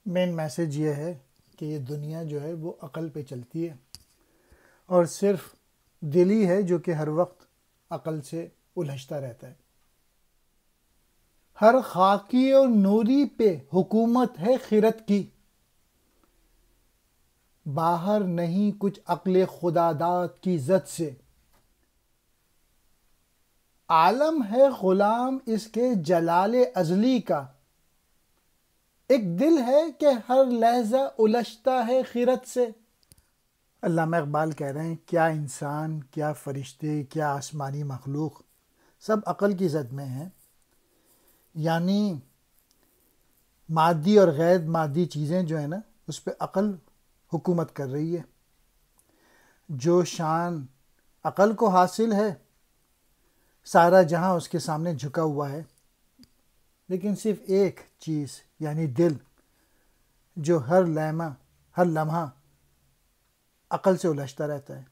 Main message یہ ہے کہ یہ دنیا جو ہے وہ عقل پہ چلتی ہے، اور صرف دل ہی ہے جو کہ ہر وقت عقل سے الجھتا رہتا ہے۔ ہر خاکی اور نوری پہ حکومت ہے خرد کی، باہر نہیں کچھ عقل خداداد کی زد سے۔ عالم ہے غلام اس کے جلال ازلی کا، ایک دل ہے کہ ہر لحظہ الجھتا ہے خرد سے۔ علامہ اقبال کہہ رہے ہیں کیا انسان، کیا فرشتے، کیا آسمانی مخلوق سب عقل کی زد میں ہیں، یعنی مادی اور غیر مادی چیزیں جو ہیں نا اس پہ عقل حکومت کر رہی ہے۔ جو شان عقل کو حاصل ہے سارا جہاں اس کے سامنے جھکا ہوا ہے، لیکن صرف ایک چیز یعنی دل جو ہر لمحہ عقل سے الجھتا رہتا ہے،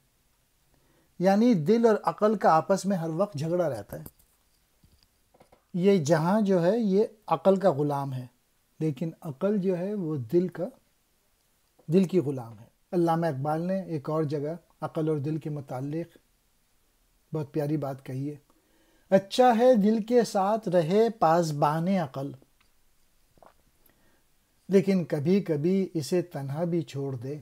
یعنی دل اور عقل کا آپس میں ہر وقت جھگڑا رہتا ہے۔ یہ جہاں جو ہے یہ عقل کا غلام ہے، لیکن عقل جو ہے وہ دل کی غلام ہے۔ علامہ اقبال نے ایک اور جگہ عقل اور دل کے متعلق بہت پیاری بات کہی ہے، اچھا ہے دل کے ساتھ رہے پاسبان عقل، لیکن کبھی کبھی اسے تنہا بھی چھوڑ دے،